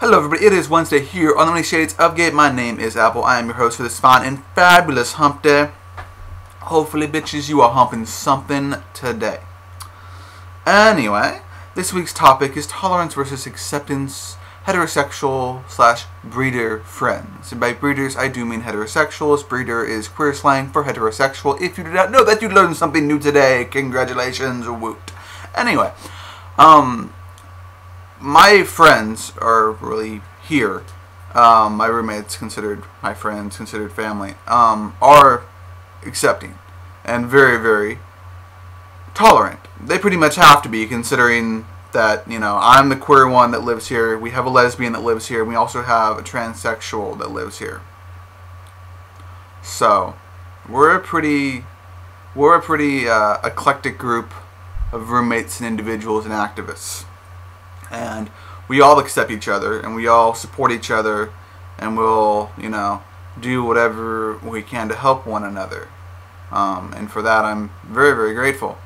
Hello everybody, it is Wednesday here on The Many Shades of Gay. My name is Apple. I am your host for this fine and fabulous hump day. Hopefully, bitches, you are humping something today. Anyway, this week's topic is tolerance versus acceptance, heterosexual / breeder friends. And by breeders, I do mean heterosexuals. Breeder is queer slang for heterosexual. If you did not know that, you learned something new today. Congratulations, woot. Anyway, my friends are really here. My roommates, considered my friends, considered family, are accepting and very, very tolerant. They pretty much have to be, considering that, you know, I'm the queer one that lives here. We have a lesbian that lives here. And we also have a transsexual that lives here. So, we're a pretty eclectic group of roommates and individuals and activists. And we all accept each other, and we all support each other, and we'll, you know, do whatever we can to help one another. And for that, I'm very, very grateful.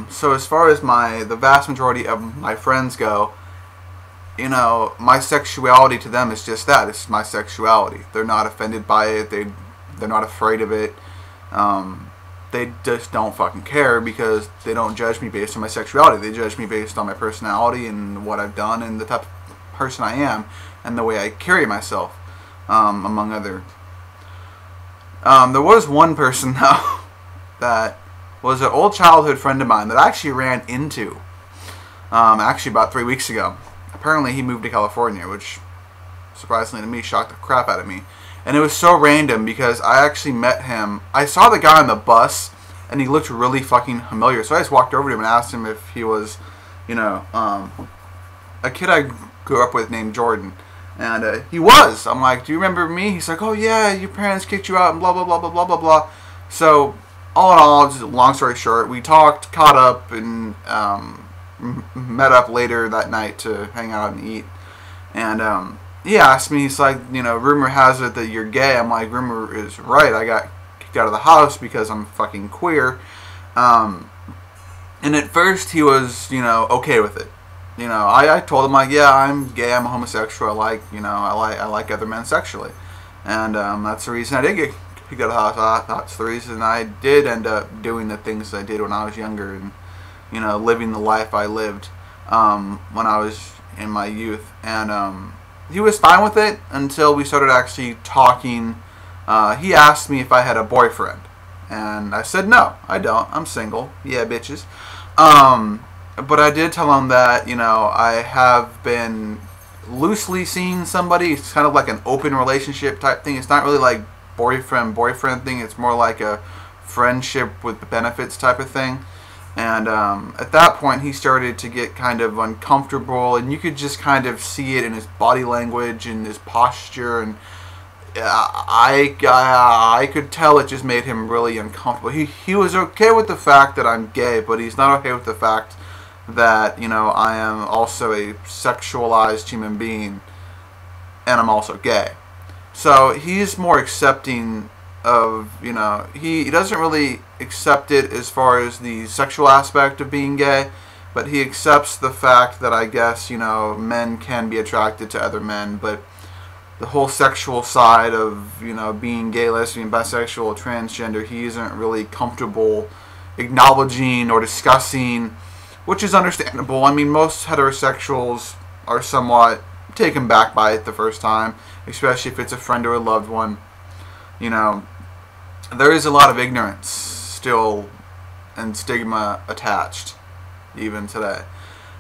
So as far as the vast majority of my friends go, you know, my sexuality to them is just that. It's my sexuality. They're not offended by it. They're not afraid of it. They just don't fucking care, because they don't judge me based on my sexuality. They judge me based on my personality and what I've done and the type of person I am and the way I carry myself, among other. There was one person, though, that was an old childhood friend of mine that I actually ran into, actually about 3 weeks ago. Apparently he moved to California, which, surprisingly to me, shocked the crap out of me. And it was so random because I actually met him. I saw the guy on the bus, and he looked really fucking familiar. So I just walked over to him and asked him if he was, you know, a kid I grew up with named Jordan. And he was. I'm like, do you remember me? He's like, oh yeah, your parents kicked you out and blah, blah, blah, blah, blah, blah, blah. So, all in all, just long story short, we talked, caught up, and met up later that night to hang out and eat. And, he asked me, he's like, you know, rumor has it that you're gay. I'm like, rumor is right. I got kicked out of the house because I'm fucking queer. And at first he was, you know, okay with it. You know, I told him, like, yeah, I'm gay, I'm a homosexual. I like other men sexually. And that's the reason I did get kicked out of the house. That's the reason I did end up doing the things I did when I was younger, and, you know, living the life I lived when I was in my youth. And he was fine with it until we started actually talking. He asked me if I had a boyfriend, and I said no, I don't. I'm single. Yeah, bitches. But I did tell him that, you know, I have been loosely seeing somebody. It's kind of like an open relationship type thing. It's not really like boyfriend thing. It's more like a friendship with benefits type of thing. And at that point, he started to get kind of uncomfortable, and you could just kind of see it in his body language and his posture, and I could tell it just made him really uncomfortable. He was okay with the fact that I'm gay, but he's not okay with the fact that, you know, I am also a sexualized human being, and I'm also gay. So he's more accepting of, you know, he doesn't really accept it as far as the sexual aspect of being gay, but he accepts the fact that, I guess, you know, men can be attracted to other men, but the whole sexual side of, you know, being gay, lesbian, bisexual, transgender, he isn't really comfortable acknowledging or discussing, which is understandable. I mean, most heterosexuals are somewhat taken back by it the first time, especially if it's a friend or a loved one. You know, there is a lot of ignorance still and stigma attached even today.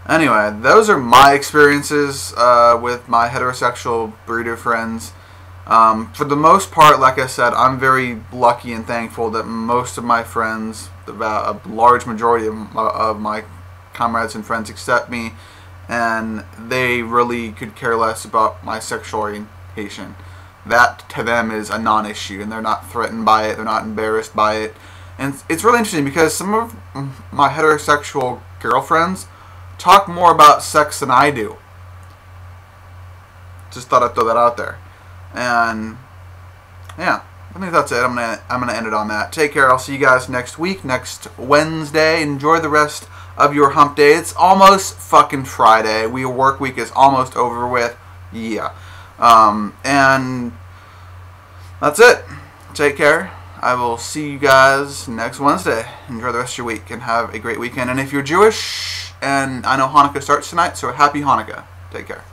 Anyway, those are my experiences with my heterosexual breeder friends. For the most part, like I said, I'm very lucky and thankful that most of my friends, a large majority of my comrades and friends, accept me, and they really could care less about my sexual orientation. That to them is a non-issue, and they're not threatened by it, they're not embarrassed by it. And it's really interesting because some of my heterosexual girlfriends talk more about sex than I do. Just thought I'd throw that out there. And yeah, I think that's it. I'm gonna end it on that. Take care. I'll see you guys next week, next Wednesday. Enjoy the rest of your hump day. It's almost fucking Friday. Your work week is almost over with. Yeah. And that's it. Take care. I will see you guys next Wednesday. Enjoy the rest of your week and have a great weekend. And if you're Jewish, and I know Hanukkah starts tonight, so happy Hanukkah. Take care.